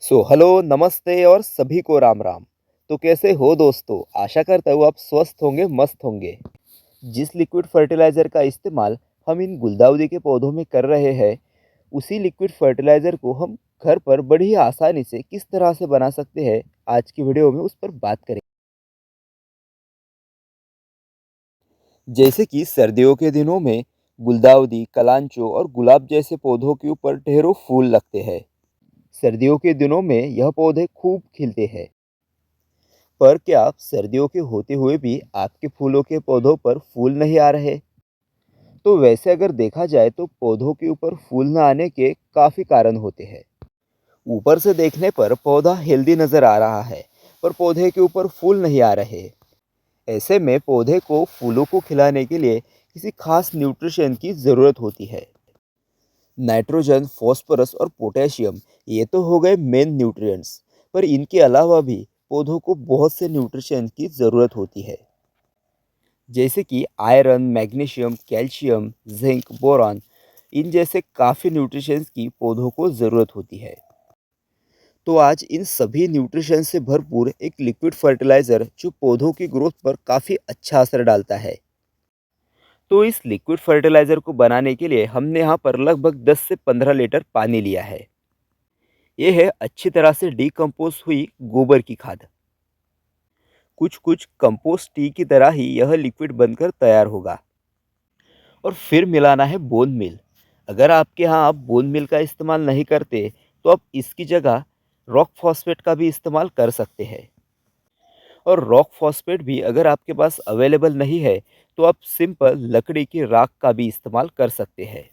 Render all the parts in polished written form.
Hello नमस्ते और सभी को राम राम। तो कैसे हो दोस्तों? आशा करता हूँ आप स्वस्थ होंगे, मस्त होंगे। जिस लिक्विड फर्टिलाइज़र का इस्तेमाल हम इन गुलदाउदी के पौधों में कर रहे हैं, उसी लिक्विड फर्टिलाइज़र को हम घर पर बड़ी ही आसानी से किस तरह से बना सकते हैं, आज की वीडियो में उस पर बात करेंगे। जैसे कि सर्दियों के दिनों में गुलदाउदी, कलांचो और गुलाब जैसे पौधों के ऊपर ढेरों फूल लगते हैं। सर्दियों के दिनों में यह पौधे खूब खिलते हैं। पर क्या सर्दियों के होते हुए भी आपके फूलों के पौधों पर फूल नहीं आ रहे? तो वैसे अगर देखा जाए तो पौधों के ऊपर फूल न आने के काफ़ी कारण होते हैं। ऊपर से देखने पर पौधा हेल्दी नज़र आ रहा है, पर पौधे के ऊपर फूल नहीं आ रहे। ऐसे में पौधे को फूलों को खिलाने के लिए किसी खास न्यूट्रिशन की ज़रूरत होती है। नाइट्रोजन, फॉस्फोरस और पोटेशियम, ये तो हो गए मेन न्यूट्रिएंट्स, पर इनके अलावा भी पौधों को बहुत से न्यूट्रिशन की ज़रूरत होती है। जैसे कि iron, magnesium, calcium, zinc, boron, इन जैसे काफ़ी न्यूट्रिशंस की पौधों को ज़रूरत होती है। तो आज इन सभी न्यूट्रिशन से भरपूर एक लिक्विड फर्टिलाइज़र जो पौधों की ग्रोथ पर काफ़ी अच्छा असर डालता है। तो इस लिक्विड फर्टिलाइज़र को बनाने के लिए हमने यहाँ पर लगभग 10 से 15 लीटर पानी लिया है। ये है अच्छी तरह से डिकम्पोज हुई गोबर की खाद। कुछ कुछ कंपोस्ट टी की तरह ही यह लिक्विड बनकर तैयार होगा। और फिर मिलाना है बोन मिल। अगर आपके यहाँ आप बोन मिल का इस्तेमाल नहीं करते, तो आप इसकी जगह रॉक फॉस्फेट का भी इस्तेमाल कर सकते हैं। और रॉक फॉस्फेट भी अगर आपके पास अवेलेबल नहीं है, तो आप सिंपल लकड़ी की राख का भी इस्तेमाल कर सकते हैं।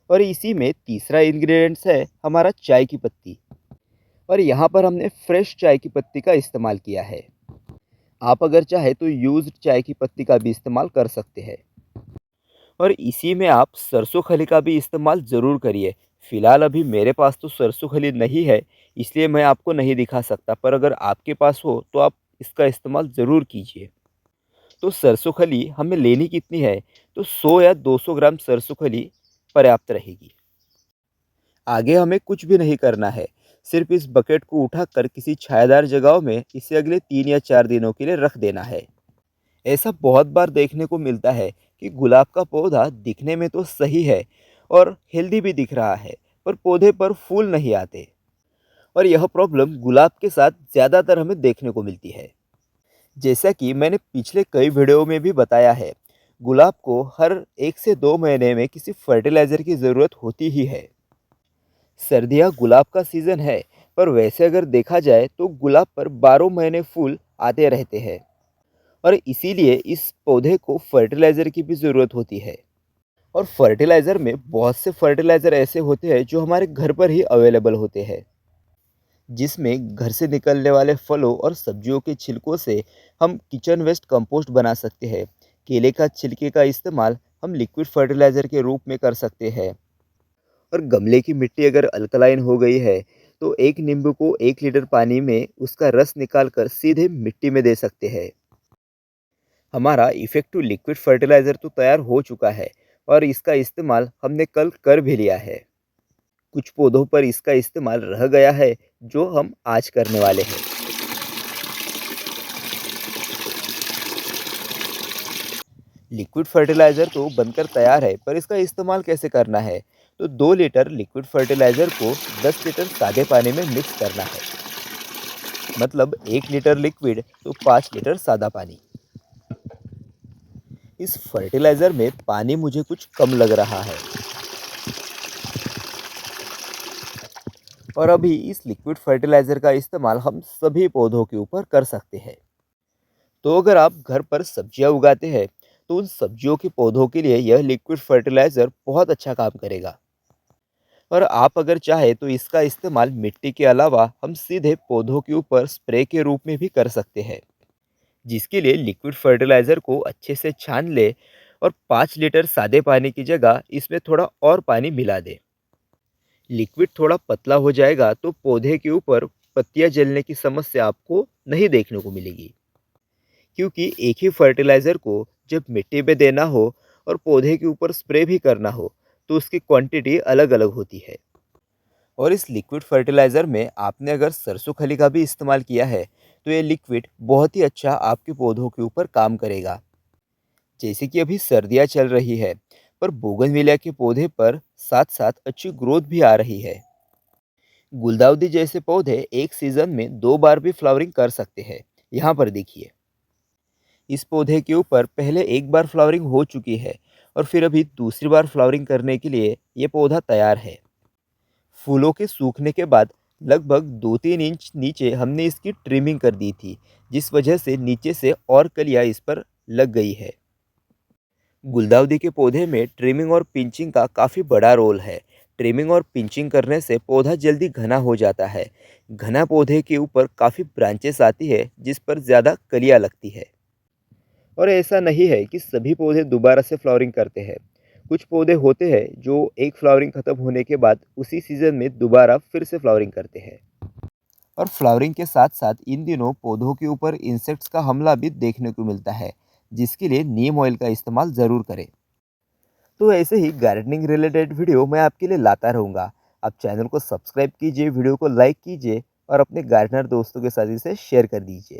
और इसी में तीसरा इंग्रेडिएंट्स है हमारा चाय की पत्ती। और यहाँ पर हमने फ्रेश चाय की पत्ती का इस्तेमाल किया है। आप अगर चाहे तो यूज्ड चाय की पत्ती का भी इस्तेमाल कर सकते हैं। और इसी में आप सरसों खली का भी इस्तेमाल ज़रूर करिए। फ़िलहाल अभी मेरे पास तो सरसों खली नहीं है, इसलिए मैं आपको नहीं दिखा सकता, पर अगर आपके पास हो तो आप इसका इस्तेमाल ज़रूर कीजिए। तो सरसों खली हमें लेनी कितनी है? तो 100 या 200 ग्राम सरसों खली पर्याप्त रहेगी। आगे हमें कुछ भी नहीं करना है, सिर्फ इस बकेट को उठाकर किसी छायादार जगहों में इसे अगले 3 या 4 दिनों के लिए रख देना है। ऐसा बहुत बार देखने को मिलता है कि गुलाब का पौधा दिखने में तो सही है और हेल्दी भी दिख रहा है, पर पौधे पर फूल नहीं आते। और यह प्रॉब्लम गुलाब के साथ ज़्यादातर हमें देखने को मिलती है। जैसा कि मैंने पिछले कई वीडियो में भी बताया है, गुलाब को हर 1 से 2 महीने में किसी फर्टिलाइज़र की ज़रूरत होती ही है। सर्दियाँ गुलाब का सीज़न है, पर वैसे अगर देखा जाए तो गुलाब पर 12 महीने फूल आते रहते हैं। और इसीलिए इस पौधे को फर्टिलाइज़र की भी ज़रूरत होती है। और फर्टिलाइज़र में बहुत से फर्टिलाइज़र ऐसे होते हैं जो हमारे घर पर ही अवेलेबल होते हैं, जिसमें घर से निकलने वाले फलों और सब्जियों के छिलकों से हम किचन वेस्ट कंपोस्ट बना सकते हैं। केले का छिलके का इस्तेमाल हम लिक्विड फर्टिलाइज़र के रूप में कर सकते हैं। और गमले की मिट्टी अगर अल्कलाइन हो गई है, तो एक नींबू को 1 लीटर पानी में उसका रस निकाल कर सीधे मिट्टी में दे सकते हैं। हमारा इफ़ेक्टिव लिक्विड फर्टिलाइज़र तो तैयार हो चुका है और इसका इस्तेमाल हमने कल कर भी लिया है। कुछ पौधों पर इसका इस्तेमाल रह गया है, जो हम आज करने वाले हैं। लिक्विड फर्टिलाइज़र तो बनकर तैयार है, पर इसका इस्तेमाल कैसे करना है? तो 2 लीटर लिक्विड फर्टिलाइज़र को 10 लीटर सादे पानी में मिक्स करना है। मतलब 1 लीटर लिक्विड तो 5 लीटर सादा पानी। इस फर्टिलाइज़र में पानी मुझे कुछ कम लग रहा है। और अभी इस लिक्विड फर्टिलाइज़र का इस्तेमाल हम सभी पौधों के ऊपर कर सकते हैं। तो अगर आप घर पर सब्जियां उगाते हैं, तो उन सब्जियों के पौधों के लिए यह लिक्विड फर्टिलाइज़र बहुत अच्छा काम करेगा। और आप अगर चाहे तो इसका इस्तेमाल मिट्टी के अलावा हम सीधे पौधों के ऊपर स्प्रे के रूप में भी कर सकते हैं, जिसके लिए लिक्विड फर्टिलाइज़र को अच्छे से छान ले और 5 लीटर सादे पानी की जगह इसमें थोड़ा और पानी मिला दे। लिक्विड थोड़ा पतला हो जाएगा तो पौधे के ऊपर पत्तियां जलने की समस्या आपको नहीं देखने को मिलेगी, क्योंकि एक ही फर्टिलाइज़र को जब मिट्टी में देना हो और पौधे के ऊपर स्प्रे भी करना हो, तो उसकी क्वांटिटी अलग अलग होती है। और इस लिक्विड फर्टिलाइज़र में आपने अगर सरसों खली का भी इस्तेमाल किया है, तो ये लिक्विड बहुत ही अच्छा आपके पौधों के ऊपर काम करेगा। जैसे कि अभी सर्दियाँ चल रही है, पर बोगनविलिया के पौधे पर साथ-साथ अच्छी ग्रोथ भी आ रही है। गुलदाउदी जैसे पौधे एक सीज़न में 2 बार भी फ्लावरिंग कर सकते हैं। यहाँ पर देखिए, इस पौधे के ऊपर पहले एक बार फ्लावरिंग हो चुकी है और फिर अभी दूसरी बार फ्लावरिंग करने के लिए ये पौधा तैयार है। फूलों के सूखने के बाद लगभग 2-3 इंच नीचे हमने इसकी ट्रिमिंग कर दी थी, जिस वजह से नीचे से और कलियाँ इस पर लग गई है। गुलदाउदी के पौधे में ट्रिमिंग और पिंचिंग का काफ़ी बड़ा रोल है। ट्रिमिंग और पिंचिंग करने से पौधा जल्दी घना हो जाता है। घना पौधे के ऊपर काफ़ी ब्रांचेस आती है, जिस पर ज़्यादा कलियाँ लगती है। और ऐसा नहीं है कि सभी पौधे दोबारा से फ्लावरिंग करते हैं। कुछ पौधे होते हैं जो एक फ्लावरिंग खत्म होने के बाद उसी सीजन में दोबारा फिर से फ्लावरिंग करते हैं। और फ्लावरिंग के साथ साथ इन दिनों पौधों के ऊपर इंसेक्ट्स का हमला भी देखने को मिलता है, जिसके लिए नीम ऑयल का इस्तेमाल ज़रूर करें। तो ऐसे ही गार्डनिंग रिलेटेड वीडियो मैं आपके लिए लाता रहूँगा। आप चैनल को सब्सक्राइब कीजिए, वीडियो को लाइक कीजिए और अपने गार्डनर दोस्तों के साथ इसे शेयर कर दीजिए।